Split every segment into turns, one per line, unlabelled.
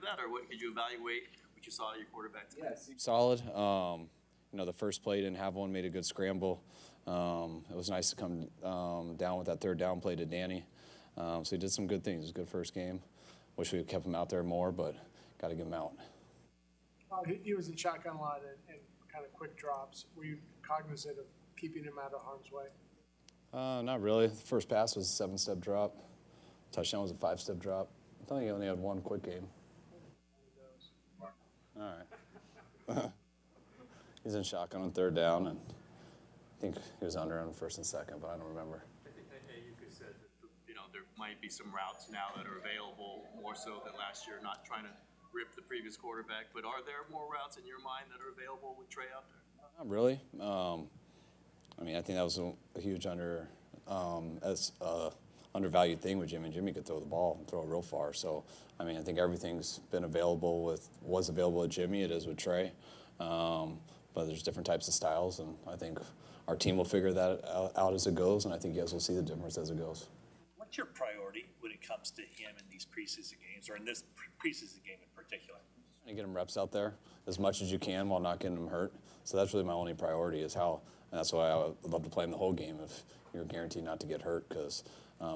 that, or what could you evaluate what you saw at your quarterback today?
Yeah, solid. The first play didn't have one, made a good scramble. It was nice to come down with that third down play to Danny. So he did some good things. It was a good first game. Wish we had kept him out there more, but got to get him out.
He was in shotgun a lot and kind of quick drops. Were you cognizant of keeping him out of harm's way?
Not really. The first pass was a 7-step drop. Touchdown was a 5-step drop. I thought he only had one quick game. All right. He's in shotgun on third down, and I think he was under on first and second, but I don't remember.
I think you could say that there might be some routes now that are available more so than last year. Not trying to rip the previous quarterback, but are there more routes in your mind that are available with Trey out there?
Not really. I think that was a huge undervalued thing with Jimmy. Jimmy could throw the ball and throw it real far. So, I think everything's been was available with Jimmy. It is with Trey. But there's different types of styles, and I think our team will figure that out as it goes, and I think you guys will see the difference as it goes.
What's your priority when it comes to him in these preseason games, or in this preseason game in particular?
Trying to get him reps out there as much as you can while not getting him hurt. So that's really my only priority is and that's why I would love to play him the whole game if you're guaranteed not to get hurt, because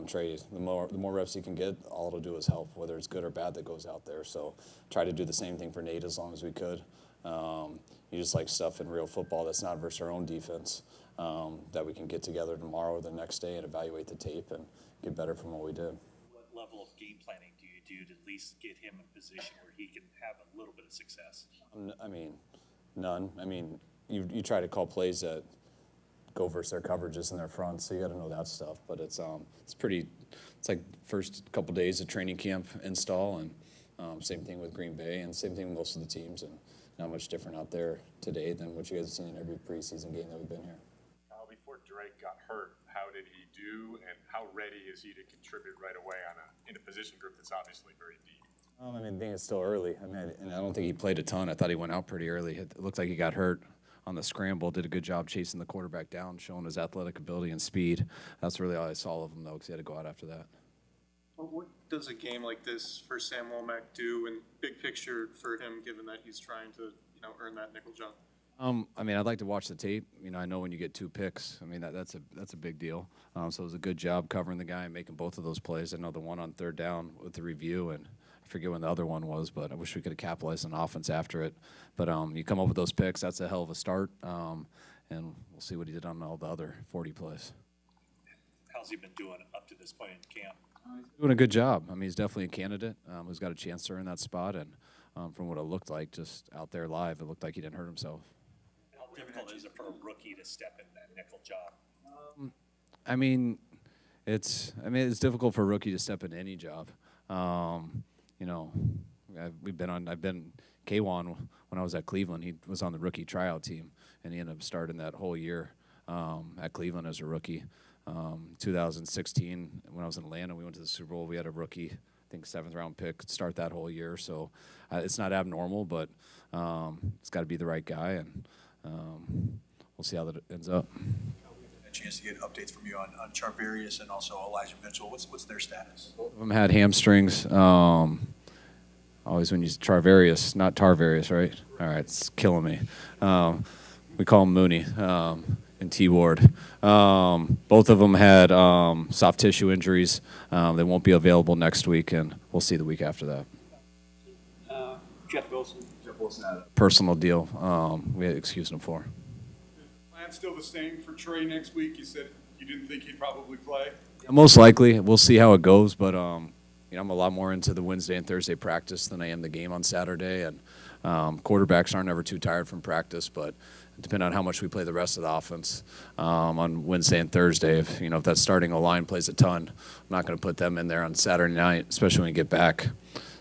Trey, the more reps he can get, all it'll do is help, whether it's good or bad that goes out there. So try to do the same thing for Nate as long as we could. You just like stuff in real football that's not versus our own defense, that we can get together tomorrow or the next day and evaluate the tape and get better from what we did.
What level of game planning do you do to at least get him in a position where he can have a little bit of success?
None. You try to call plays that go versus their coverages in their front, so you got to know that stuff. But it's like first couple days of training camp install, and same thing with Green Bay, and same thing with most of the teams, and not much different out there today than what you guys have seen in every preseason game that we've been here.
Before Drake got hurt, how did he do, and how ready is he to contribute right away in a position group that's obviously very deep?
I think it's still early. And I don't think he played a ton. I thought he went out pretty early. It looked like he got hurt on the scramble, did a good job chasing the quarterback down, showing his athletic ability and speed. That's really all I saw of him, though, because he had to go out after that.
Well, what does a game like this for Sam Womack do, and big picture for him, given that he's trying to, earn that nickel jump?
I'd like to watch the tape. I know when you get 2 picks, that's a big deal. So it was a good job covering the guy and making both of those plays. I know the one on third down with the review, and I forget when the other one was, but I wish we could have capitalized on offense after it. But you come up with those picks, that's a hell of a start, and we'll see what he did on all the other 40 plays.
How's he been doing up to this point in camp?
He's doing a good job. He's definitely a candidate who's got a chance to earn that spot, and from what it looked like just out there live, it looked like he didn't hurt himself.
How difficult is it for a rookie to step in that nickel job?
It's difficult for a rookie to step into any job. I've been K1 when I was at Cleveland. He was on the rookie tryout team, and he ended up starting that whole year at Cleveland as a rookie. 2016, when I was in Atlanta, we went to the Super Bowl. We had a rookie, I think 7th-round pick, start that whole year. So it's not abnormal, but it's got to be the right guy, and we'll see how that ends up.
A chance to get updates from you on Charvarius and also Elijah Mitchell. What's their status?
Both of them had hamstrings. Always when you Charvarius, not Tarvarius, right? All right, it's killing me. We call him Mooney and T Ward. Both of them had soft tissue injuries. They won't be available next week, and we'll see the week after that.
Jeff Wilson had a
personal deal. We had excused him for.
Plan still the same for Trey next week? You said you didn't think he'd probably play.
Most likely, we'll see how it goes. But I'm a lot more into the Wednesday and Thursday practice than I am the game on Saturday. And quarterbacks aren't ever too tired from practice, but depending on how much we play the rest of the offense on Wednesday and Thursday, if that starting line plays a ton, I'm not going to put them in there on Saturday night, especially when we get back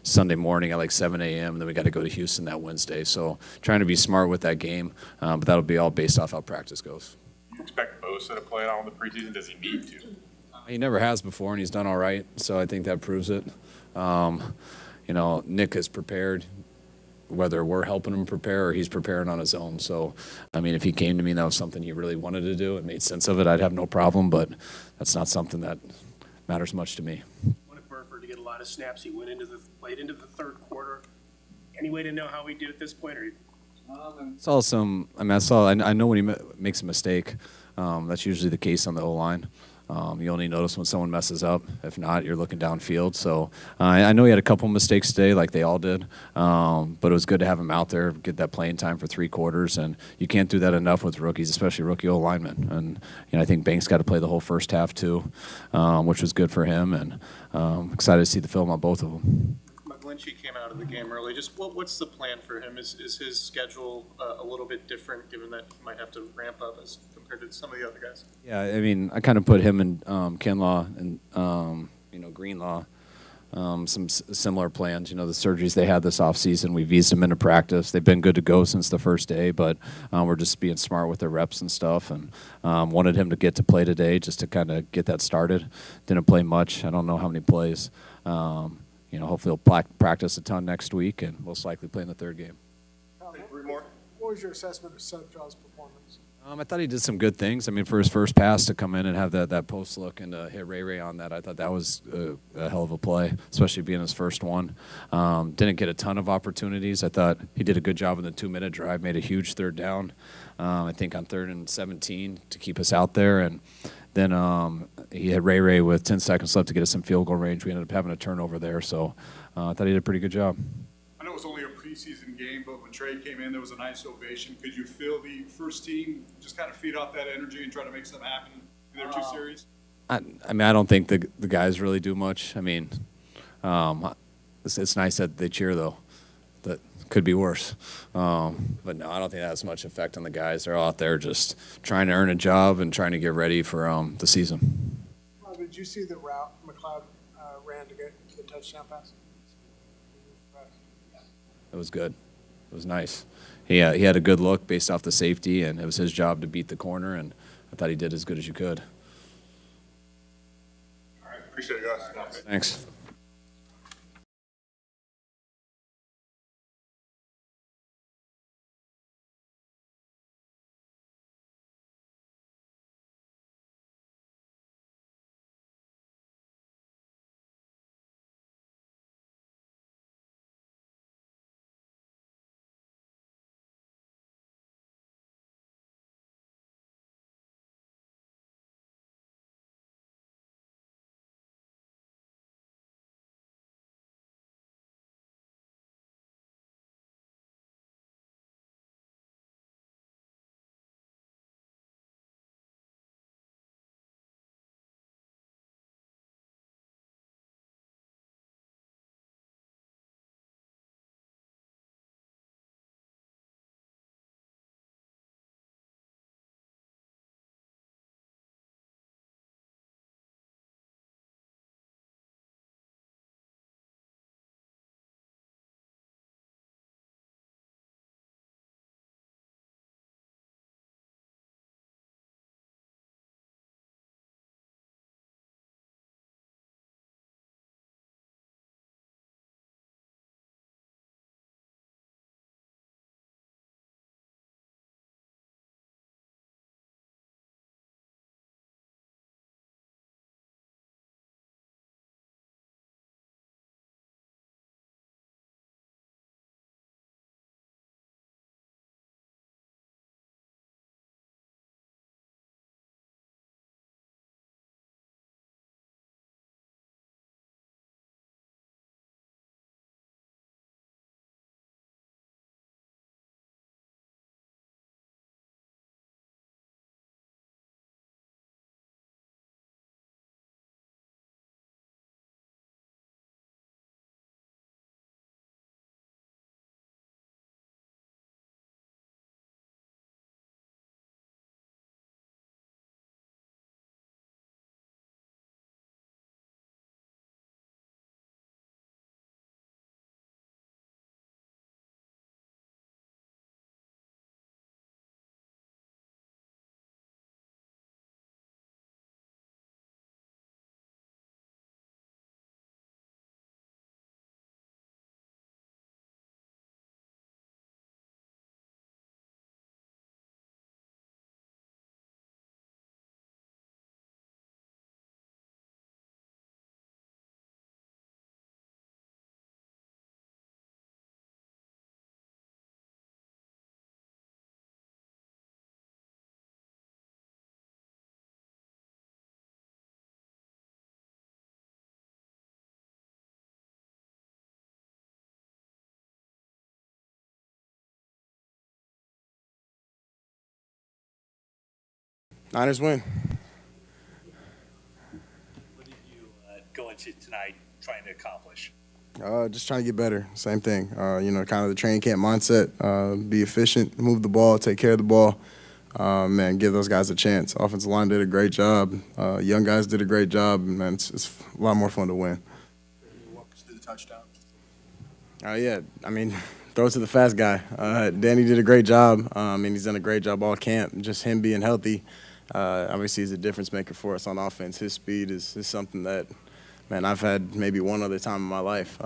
Sunday morning at like 7 a.m. And then we got to go to Houston that Wednesday. So trying to be smart with that game, but that'll be all based off how practice goes.
Do you expect Bosa to play at all in the preseason? Does he need to?
He never has before, and he's done all right. So I think that proves it. Nick is prepared, whether we're helping him prepare or he's preparing on his own. So, if he came to me and that was something he really wanted to do and made sense of it, I'd have no problem. But that's not something that matters much to me.
Wanted Burford to get a lot of snaps. He played into the third quarter.
Any way to know how he did at this point, or?
Saw some. I mean, I know when he makes a mistake. That's usually the case on the O line. You only notice when someone messes up. If not, you're looking downfield. So I know he had a couple mistakes today, like they all did. But it was good to have him out there, get that playing time for 3 quarters. And you can't do that enough with rookies, especially rookie O linemen. And I think Banks got to play the whole first half too, which was good for him. And excited to see the film on both of them.
McGlinchey came out of the game early. Just what's the plan for him? Is his schedule a little bit different, given that he might have to ramp up as compared to some of the other guys?
Yeah, I mean, I kind of put him and Kinlaw and Greenlaw, some similar plans. The surgeries they had this offseason, we've eased them into practice. They've been good to go since the first day, but we're just being smart with their reps and stuff. And wanted him to get to play today just to kind of get that started. Didn't play much. I don't know how many plays. Hopefully he'll practice a ton next week and most likely play in the 3rd game.
What was your assessment of Sudfeld's performance?
I thought he did some good things. I mean, for his first pass to come in and have that post look and hit Ray on that, I thought that was a hell of a play, especially being his first one. Didn't get a ton of opportunities. I thought he did a good job in the 2-minute drive, made a huge 3rd down, I think on 3rd and 17 to keep us out there. And then he had Ray with 10 seconds left to get us in field goal range. We ended up having a turnover there, so I thought he did a pretty good job.
I know it's only a preseason game, but when Trey came in, there was a nice ovation. Could you feel the first team just kind of feed off that energy and try to make something happen in their 2 series?
I mean, I don't think the guys really do much. I mean, it's nice that they cheer, though. That could be worse. But no, I don't think that has much effect on the guys. They're out there just trying to earn a job and trying to get ready for the season.
Did you see the route McLeod ran to get the touchdown pass?
It was good. It was nice. He had a good look based off the safety, and it was his job to beat the corner, and I thought he did as good as you could.
All right, appreciate it, guys.
Thanks.
Niners win.
What did you go into tonight trying to accomplish?
Just trying to get better. Same thing. Kind of the training camp mindset. Be efficient, move the ball, take care of the ball. Man, give those guys a chance. Offensive line did a great job. Young guys did a great job. Man, it's a lot more fun to win.
Can you walk us through the touchdown?
Yeah, I mean, throw it to the fast guy. Danny did a great job. He's done a great job all camp. Just him being healthy, obviously, he's a difference maker for us on offense. His speed is something that, man, I've had maybe one other time in my life.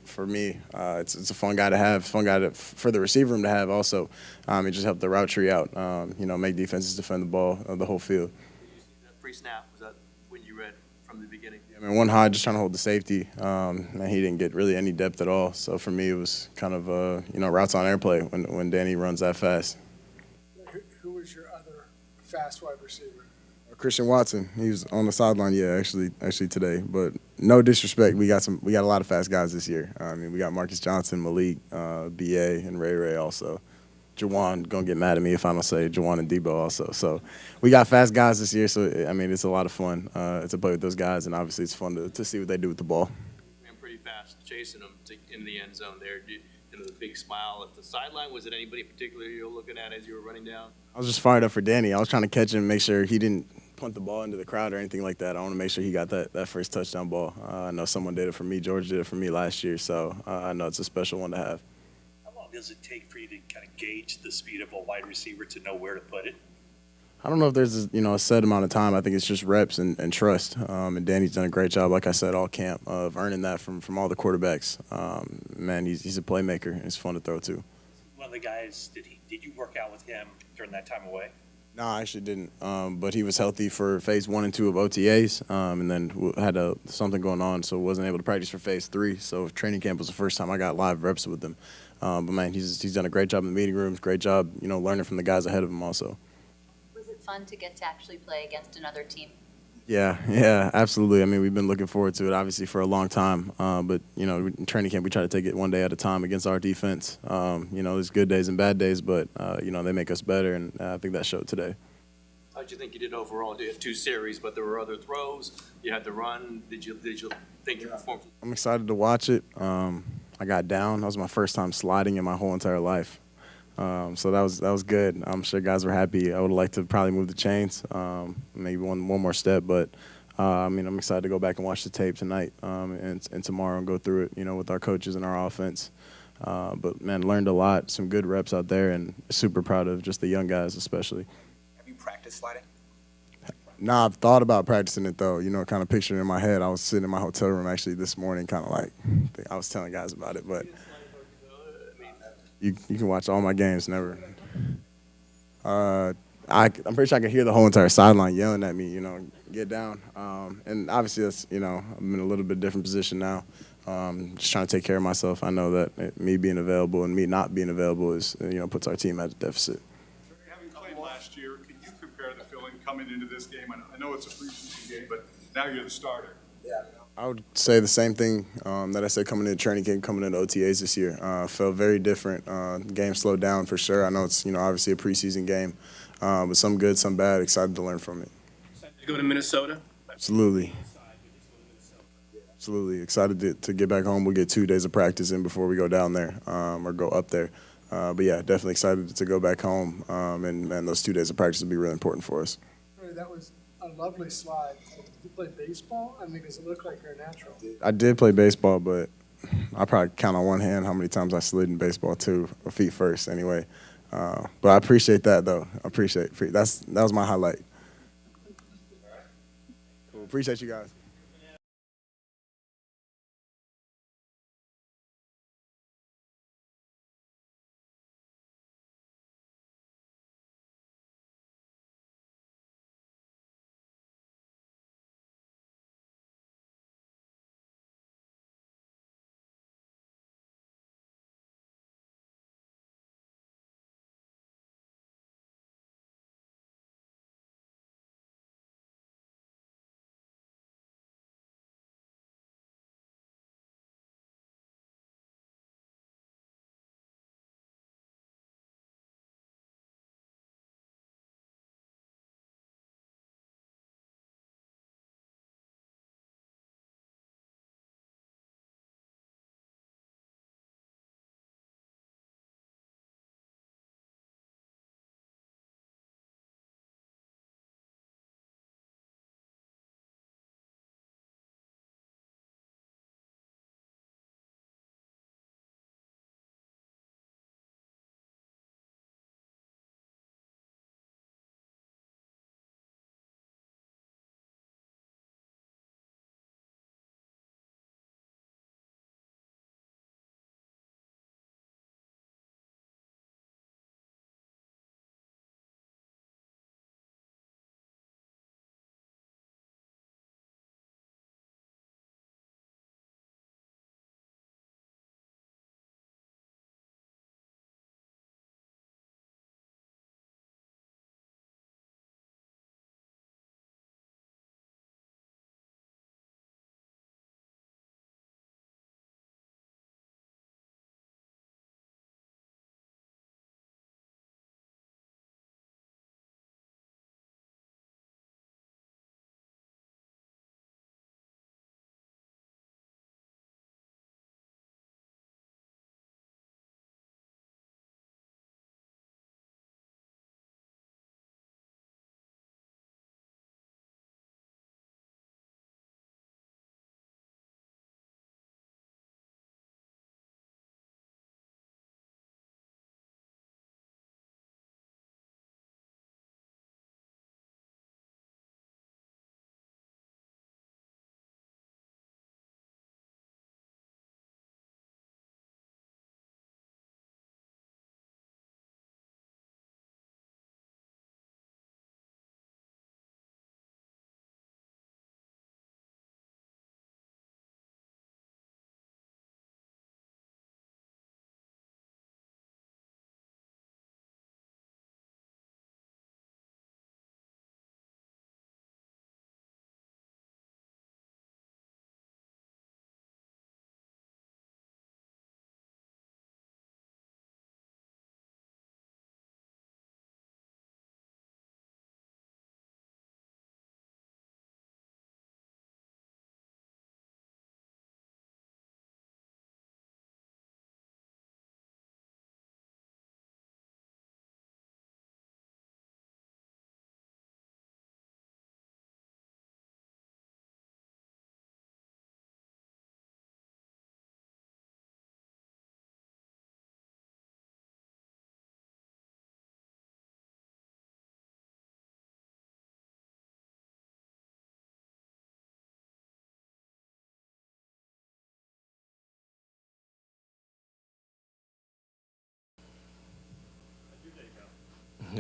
For me, it's a fun guy to have, for the receiver room to have also. It just helped the route tree out, make defenses defend the ball the whole field.
That pre-snap, was that when you read from the beginning?
I mean, one high, just trying to hold the safety. Man, he didn't get really any depth at all. So for me, it was kind of, routes on airplay when Danny runs that fast.
Who was your other fast wide receiver?
Christian Watson, he was on the sideline, actually today. But no disrespect, we got a lot of fast guys this year. We got Marcus Johnson, Malik, BA, and Ray also. Jawan gonna get mad at me if I don't say Jawan and Debo also. So we got fast guys this year. So it's a lot of fun to play with those guys, and obviously it's fun to see what they do with the ball.
Ran pretty fast, chasing them in the end zone there. The big smile at the sideline. Was it anybody in particular you were looking at as you were running down?
I was just fired up for Danny. I was trying to catch him, make sure he didn't punt the ball into the crowd or anything like that. I want to make sure he got that first touchdown ball. I know someone did it for me. George did it for me last year, so I know it's a special one to have.
How long does it take for you to kind of gauge the speed of a wide receiver to know where to put it?
I don't know if there's a set amount of time. I think it's just reps and trust. And Danny's done a great job, like I said, all camp of earning that from all the quarterbacks. Man, he's a playmaker. It's fun to throw to.
One of the guys, did you work out with him during that time away?
No, I actually didn't. But he was healthy for phase 1 and 2 of OTAs, and then had something going on, so wasn't able to practice for phase 3. So training camp was the first time I got live reps with him. But man, he's done a great job in the meeting rooms. Great job, learning from the guys ahead of him also.
Was it fun to get to actually play against another team?
Yeah, absolutely. We've been looking forward to it, obviously, for a long time. But, in training camp, we try to take it one day at a time against our defense. There's good days and bad days, but, they make us better, and I think that showed today.
How'd you think you did overall? You had 2 series, but there were other throws. You had to run. Did you think you performed?
I'm excited to watch it. I got down. That was my first time sliding in my whole entire life. So that was good. I'm sure guys were happy. I would have liked to probably move the chains, maybe one more step. But I'm excited to go back and watch the tape tonight and tomorrow and go through it, with our coaches and our offense. But man, learned a lot. Some good reps out there, and super proud of just the young guys, especially.
Have you practiced sliding?
Nah, I've thought about practicing it though. Kind of picturing it in my head. I was sitting in my hotel room actually this morning, kind of like I was telling guys about it, but. You can watch all my games. Never. I'm pretty sure I can hear the whole entire sideline yelling at me. Get down. And obviously that's I'm in a little bit different position now. Just trying to take care of myself. I know that me being available and me not being available is puts our team at a deficit.
Having played last year, can you compare the feeling coming into this game? I know it's a preseason game, but now you're the starter.
Yeah.
I would say the same thing that I said coming into training camp, coming into OTAs this year. Felt very different. Game slowed down for sure. I know it's obviously a preseason game, but some good, some bad. Excited to learn from it.
Excited to go to Minnesota?
Absolutely. Absolutely. Excited to get back home. We'll get 2 days of practice in before we go down there or go up there. But yeah, definitely excited to go back home. And those 2 days of practice will be really important for us.
That was a lovely slide. Did you play baseball? Does it look like you're a natural?
I did play baseball, but I probably count on one hand how many times I slid in baseball too, or feet first anyway. But I appreciate that though. That was my highlight. Cool. Appreciate you guys.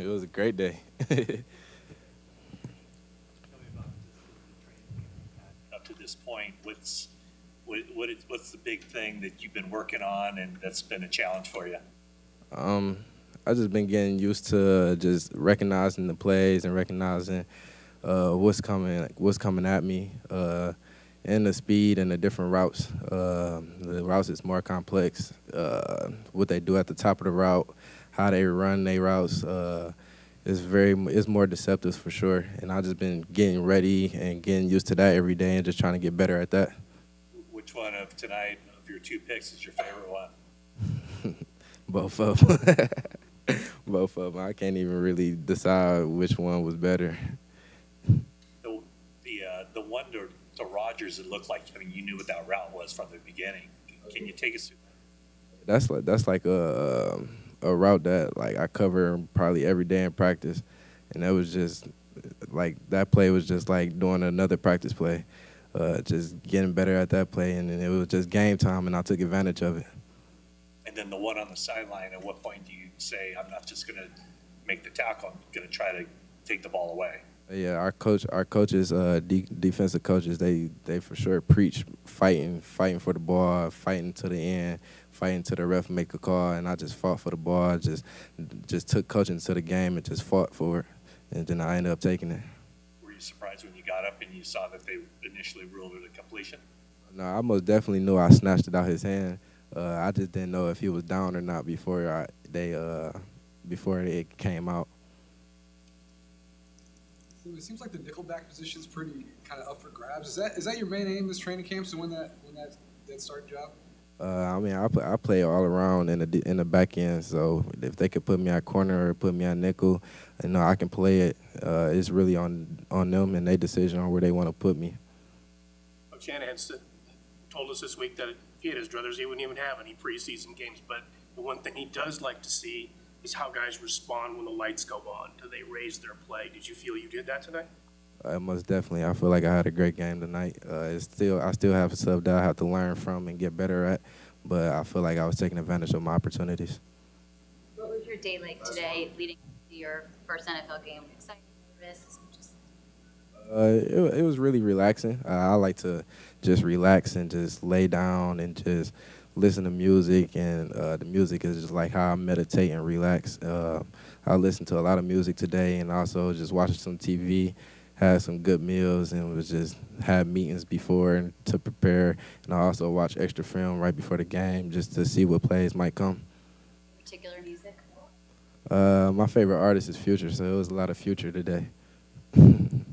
It was a great day.
Up to this point, what's the big thing that you've been working on and that's been a challenge for you?
I just been getting used to just recognizing the plays and recognizing what's coming at me, and the speed and the different routes. The routes is more complex. What they do at the top of the route, how they run their routes, it's more deceptive for sure. And I just been getting ready and getting used to that every day and just trying to get better at that.
Which one of tonight, of your two picks, is your favorite one?
Both of them. Both of them. I can't even really decide which one was better.
The one to Rodgers, it looked like, I mean, you knew what that route was from the beginning. Can you take us through that?
That's like a route that like I cover probably every day in practice, and that was just like that play was just like doing another practice play, just getting better at that play, and then it was just game time, and I took advantage of it.
And then the one on the sideline, at what point do you say, I'm not just going to make the tackle, I'm going to try to take the ball away?
Yeah, our coaches, defensive coaches, they for sure preach fighting for the ball, fighting to the end, fighting to the ref make a call, and I just fought for the ball, just took coaching to the game and just fought for it, and then I ended up taking it.
Were you surprised when you got up and you saw that they initially ruled it a completion?
No, I most definitely knew I snatched it out his hand. I just didn't know if he was down or not before it came out.
So it seems like the nickelback position is pretty kind of up for grabs. Is that your main aim this training camp to win that starting job?
I mean, I play all around in the back end. So if they could put me at corner or put me at nickel, I can play it. It's really on them and their decision on where they want to put me.
Coach Shanahan told us this week that if he had his druthers, he wouldn't even have any preseason games. But the one thing he does like to see is how guys respond when the lights go on. Do they raise their play? Did you feel you did that tonight?
Most definitely. I feel like I had a great game tonight. I still have stuff that I have to learn from and get better at, but I feel like I was taking advantage of my opportunities.
What was your day like today leading to your first NFL game? Excited, nervous?
It was really relaxing. I like to just relax and just lay down and just listen to music, and the music is just like how I meditate and relax. I listened to a lot of music today, and also just watching some TV, had some good meals, and was just had meetings before and to prepare. And I also watch extra film right before the game just to see what plays might come.
Particular music?
My favorite artist is Future, so it was a lot of Future today.
Ron,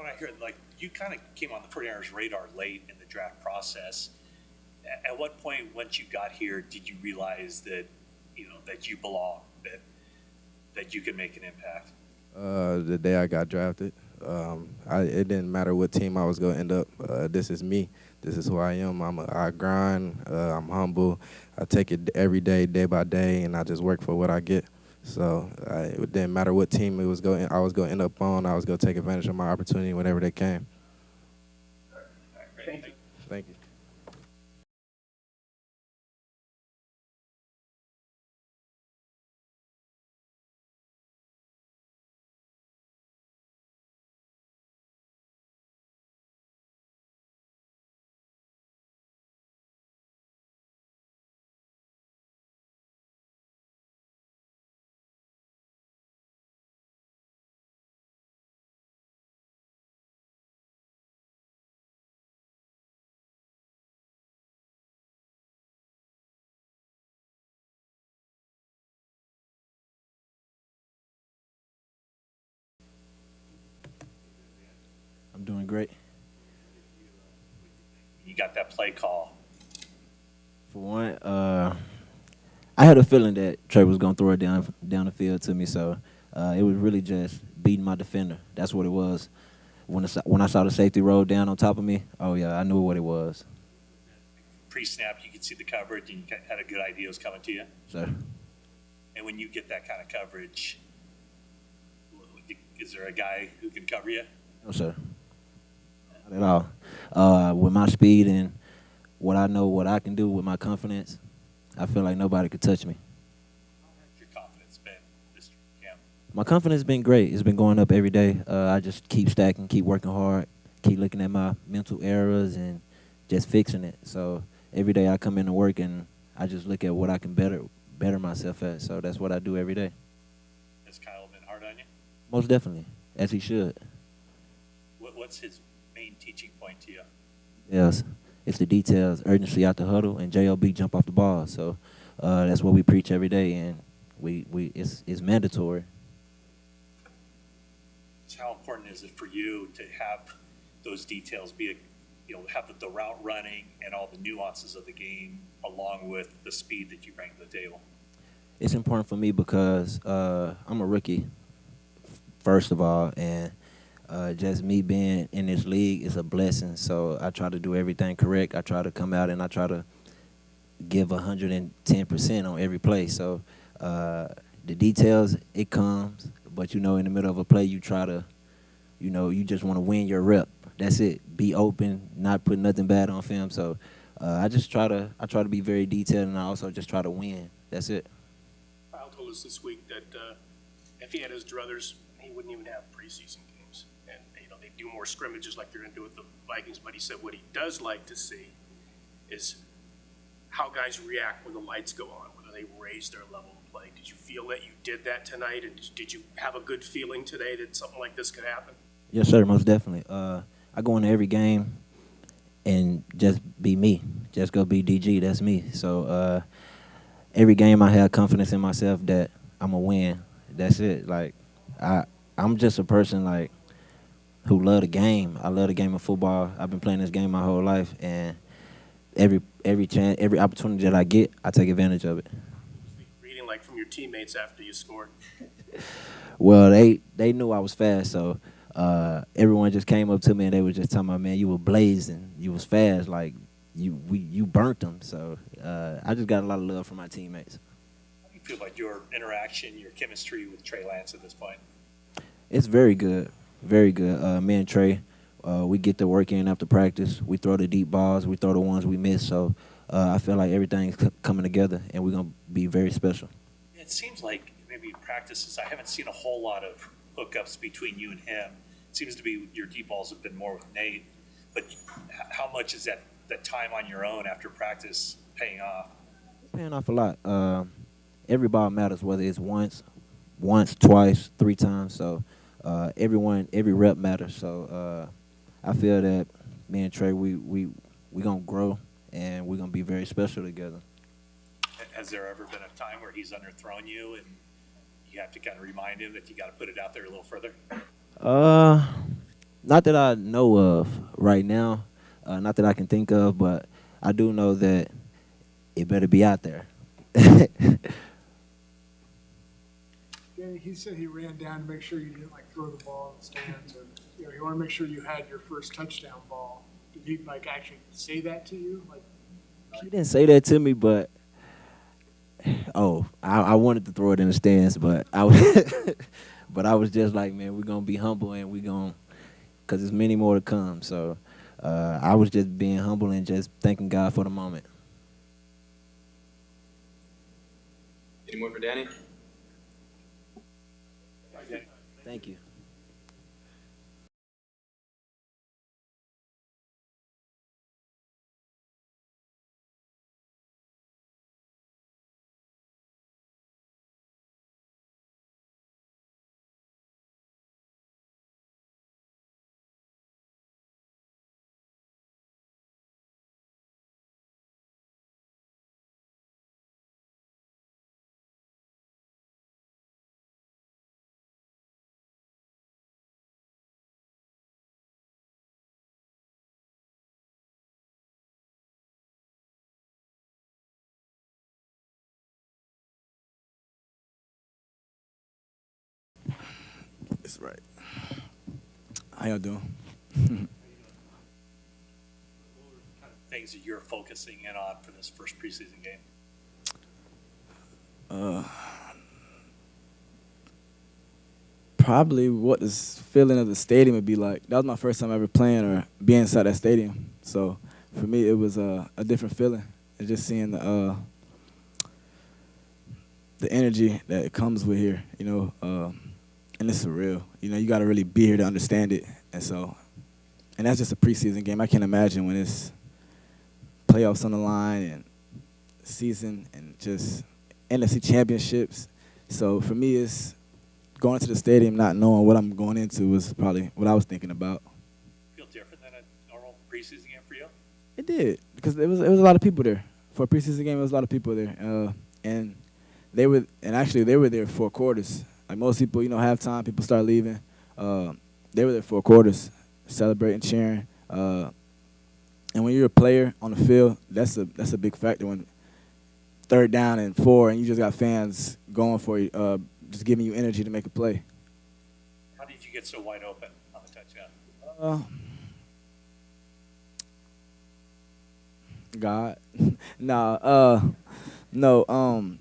I heard like you kind of came on the 49ers radar late in the draft process. At what point, once you got here, did you realize that that you belong, that you can make an impact?
The day I got drafted, it didn't matter what team I was going to end up. This is me. This is who I am. I grind. I'm humble. I take it every day, day by day, and I just work for what I get. So it didn't matter what team I was going to end up on. I was going to take advantage of my opportunity whenever they came.
Thank you.
Thank you.
I'm doing great.
You got that play call.
For one, I had a feeling that Trey was gonna throw it down the field to me, so it was really just beating my defender. That's what it was. When I saw the safety roll down on top of me, oh yeah, I knew what it was.
Pre-snap, you could see the coverage, and you had a good idea it was coming to you.
Sir.
And when you get that kind of coverage, is there a guy who can cover you?
No, sir. Not at all. With my speed and what I know, what I can do with my confidence, I feel like nobody could touch me.
How's your confidence been this camp?
My confidence has been great. It's been going up every day. I just keep stacking, keep working hard, keep looking at my mental errors and just fixing it. So every day I come into work and I just look at what I can better myself at. So that's what I do every day.
Has Kyle been hard on you?
Most definitely, as he should.
What's his main teaching point to you?
Yes, it's the details, urgency out the huddle, and JOB jump off the ball. So that's what we preach every day, and it's mandatory.
So how important is it for you to have those details, be it, have the route running and all the nuances of the game, along with the speed that you bring to the table?
It's important for me because I'm a rookie, first of all, and just me being in this league is a blessing. So I try to do everything correct. I try to come out and I try to give 110% on every play. So the details, it comes, but in the middle of a play, you try to, you just want to win your rep. That's it. Be open, not put nothing bad on film. So I try to be very detailed, and I also just try to win. That's it.
Kyle told us this week that if he had his druthers, he wouldn't even have preseason games. And, they do more scrimmages like they're going to do with the Vikings. But he said what he does like to see is how guys react when the lights go on, whether they raise their level of play. Did you feel that you did that tonight? And did you have a good feeling today that something like this could happen?
Yes, sir, most definitely. I go into every game and just be me. Just go be DG. That's me. So every game I have confidence in myself that I'm going to win. That's it. Like, I'm just a person, like, who love the game. I love the game of football. I've been playing this game my whole life, and every chance, every opportunity that I get, I take advantage of it.
Reading like from your teammates after you scored.
Well, they knew I was fast, so everyone just came up to me and they were just talking about, man, you were blazing, you was fast, like you burnt them. So I just got a lot of love from my teammates.
How do you feel about your interaction, your chemistry with Trey Lance at this point?
It's very good, very good. Me and Trey, we get to work in after practice. We throw the deep balls, we throw the ones we miss. So I feel like everything's coming together, and we're gonna be very special.
It seems like maybe in practices, I haven't seen a whole lot of hookups between you and him. It seems to be your deep balls have been more with Nate. But how much is that time on your own after practice paying off?
It's paying off a lot. Every ball matters, whether it's once, twice, 3 times. So every rep matters. So I feel that me and Trey, we gonna grow and we're gonna be very special together.
Has there ever been a time where he's underthrown you and you have to kind of remind him that you got to put it out there a little further?
Not that I know of right now, not that I can think of, but I do know that it better be out there.
Danny, he said he ran down to make sure you didn't throw the ball in the stands, and he wanted to make sure you had your first touchdown ball. Did he actually say that to you?
He didn't say that to me, but I wanted to throw it in the stands, but I was just like, man, we're gonna be humble and because there's many more to come. So I was just being humble and just thanking God for the moment.
Any more for Danny?
Thank you.
That's right. How y'all doing?
Things that you're focusing in on for this first preseason game?
Probably what the feeling of the stadium would be like. That was my first time ever playing or being inside that stadium. So for me, it was a different feeling. And just seeing the energy that comes with here. and it's surreal. You know, you got to really be here to understand it. And that's just a preseason game. I can't imagine when it's playoffs on the line and season and just NFC championships. So for me, it's going to the stadium not knowing what I'm going into was probably what I was thinking about.
Feel different than a normal preseason game for you?
It did, because it was a lot of people there. For a preseason game, there was a lot of people there. And they were there 4 quarters. Like most people, you know, halftime, people start leaving. They were there 4 quarters, celebrating, cheering. And when you're a player on the field, that's a big factor. When 3rd down and 4, and you just got fans going for you, just giving you energy to make a play.
How did you get so wide open on the touchdown?
God. No,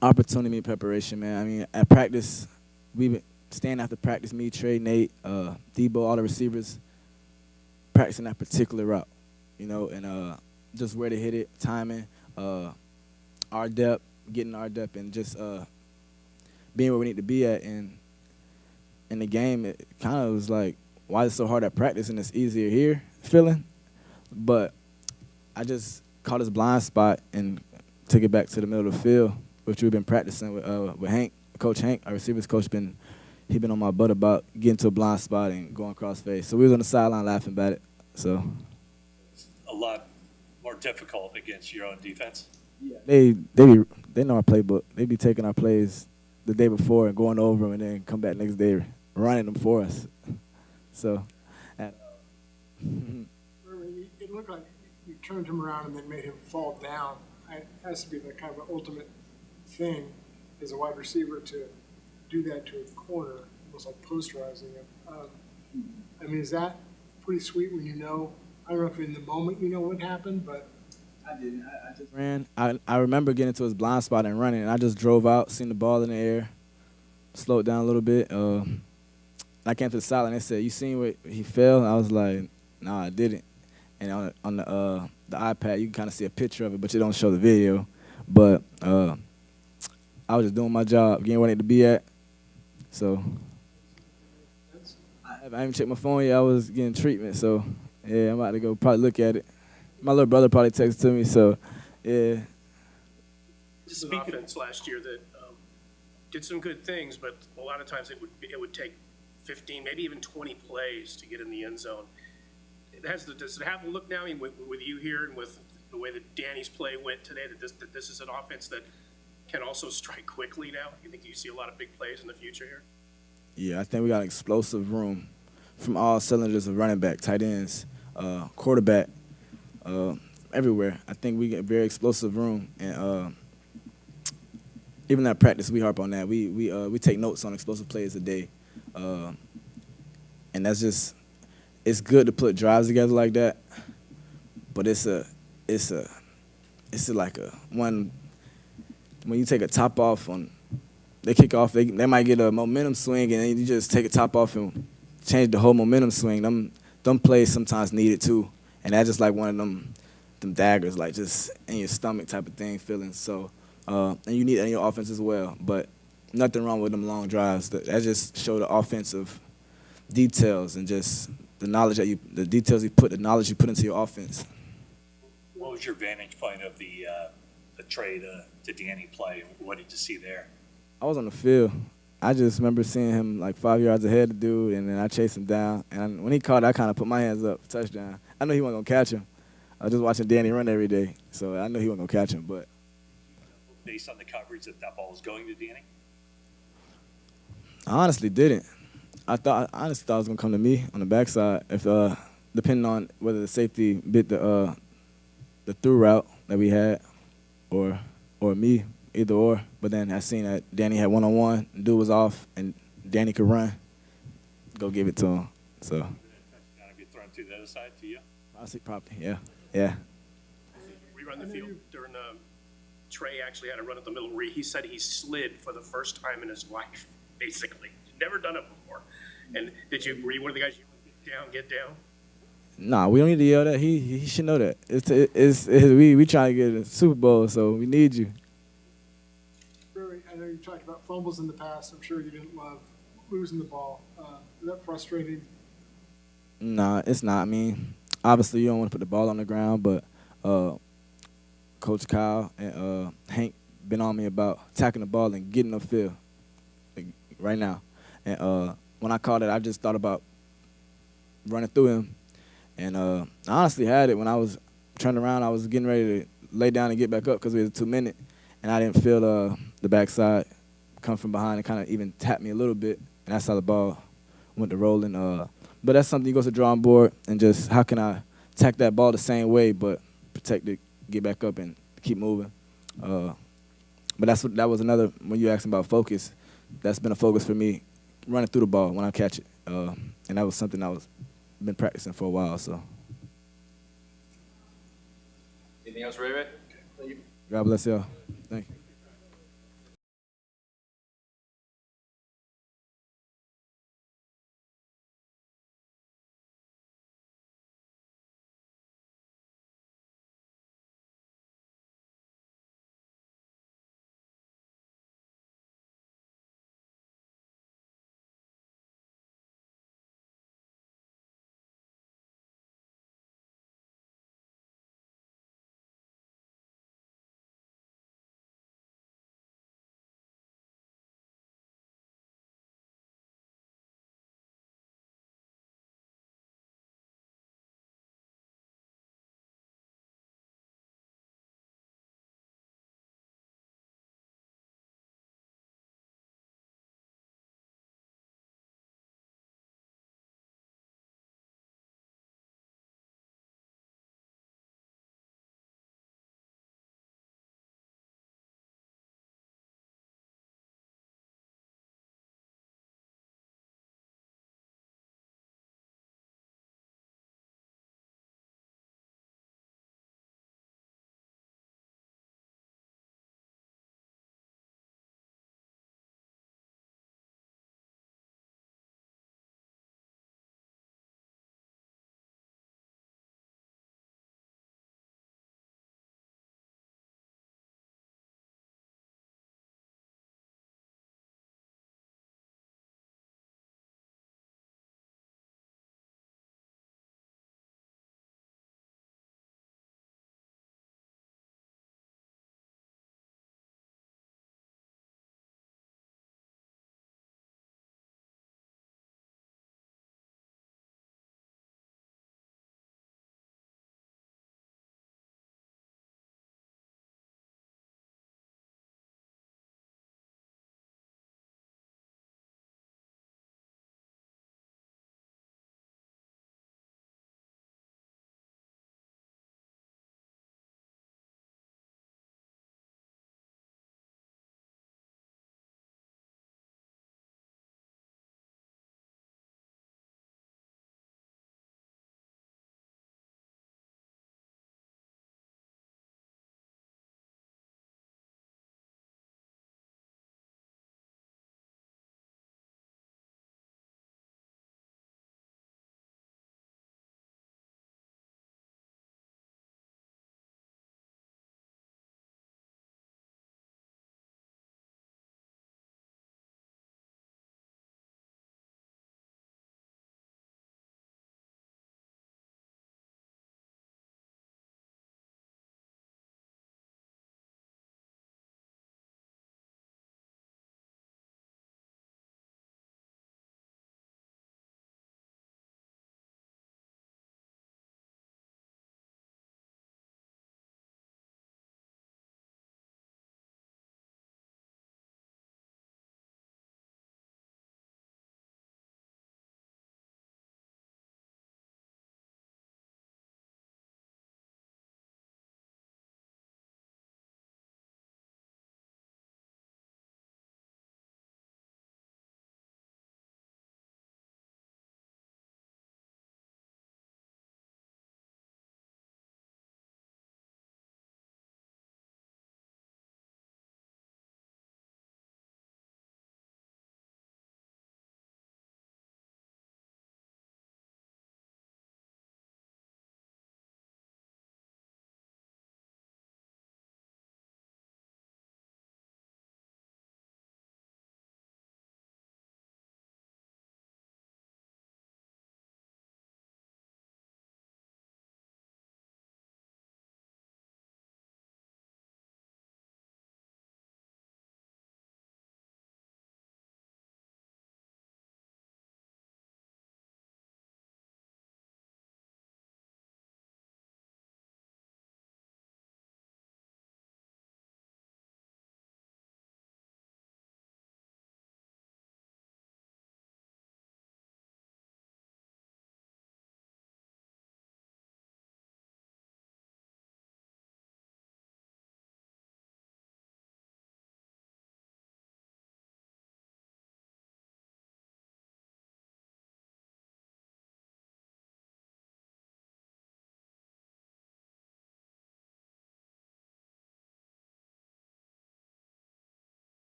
opportunity and preparation, man. I mean, at practice, we've been staying after practice, me, Trey, Nate, Debo, all the receivers, practicing that particular route, you know, and just where to hit it, timing, our depth, getting our depth, and just being where we need to be at. And in the game, it kind of was like, why is it so hard at practice and it's easier here feeling? But I just caught his blind spot and took it back to the middle of the field, which we've been practicing with Hank, Coach Hank, our receivers coach. He been on my butt about getting to a blind spot and going cross face. So we was on the sideline laughing about it. So
It's a lot more difficult against your own defense.
yeah, they know our playbook. They be taking our plays the day before and going over them, and then come back next day running them for us. So.
It looked like you turned him around and then made him fall down. It has to be the kind of an ultimate thing as a wide receiver to do that to a corner, almost like posterizing him. I mean, is that pretty sweet when you know? I don't know if in the moment you know what happened, but
I didn't. I just ran. I remember getting to his blind spot and running, and I just drove out, seen the ball in the air, slowed down a little bit. I came to the sideline. They said, "You seen where he fell?" And I was like, "No, I didn't." And on the iPad, you can kind of see a picture of it, but you don't show the video. But I was just doing my job, getting where I need to be at. So I haven't checked my phone yet. I was getting treatment, so yeah, I'm about to go probably look at it. My little brother probably texted to me, so yeah.
This is an offense last year that did some good things, but a lot of times it would take 15, maybe even 20 plays to get in the end zone. Does it have a look now, I mean, with you here and with the way that Danny's play went today, that this is an offense that can also strike quickly now? You think you see a lot of big plays in the future here?
Yeah, I think we got an explosive room from all cylinders of running back, tight ends, quarterback, everywhere. I think we get a very explosive room, and even at practice we harp on that. We take notes on explosive plays a day, and that's just. It's good to put drives together like that, but it's like a one when you take a top off on they kick off, they might get a momentum swing, and then you just take a top off and change the whole momentum swing. Them plays sometimes needed too, and that's just like one of them daggers, like just in your stomach type of thing, feeling. So and you need that in your offense as well, but nothing wrong with them long drives. That just show the offensive details and just the knowledge the details you put, the knowledge you put into your offense.
What was your vantage point of the trade to Danny play? What did you see there?
I was on the field. I just remember seeing him like 5 yards ahead of the dude, and then I chased him down. And when he caught it, I kind of put my hands up, touchdown. I knew he wasn't going to catch him. I was just watching Danny run every day, so I knew he wasn't going to catch him. But
based on the coverage that ball was going to Danny?
I honestly didn't. I honestly thought it was gonna come to me on the backside, if depending on whether the safety bit the through route that we had, or me, either or. But then I seen that Danny had one-on-one, dude was off, and Danny could run. Go give it to him. So.
Touchdown if you thrown to the other side to you?
Probably, yeah.
Rerun the field during Trey actually had a run at the middle where he said he slid for the first time in his life, basically. Never done it before. And were you one of the guys you get down?
Nah, we don't need to yell that. He should know that. We trying to get a Super Bowl, so we need you.
I know you talked about fumbles in the past. I'm sure you didn't love losing the ball. Is that frustrating?
Nah, it's not. I mean, obviously you don't want to put the ball on the ground, but Coach Kyle and Hank been on me about tackling the ball and getting upfield like, right now. And when I caught it, I just thought about running through him. And I honestly had it when I was turned around. I was getting ready to lay down and get back up because it was a 2-minute, and I didn't feel the backside come from behind and kind of even tap me a little bit, and that's how the ball went to rolling. But that's something you go to the drawing board and just how can I tack that ball the same way but protect it, get back up, and keep moving. But that was another, when you asked about focus, that's been a focus for me, running through the ball when I catch it. And that was something I was been practicing for a while. So.
Anything else, Ray Ray?
God bless y'all.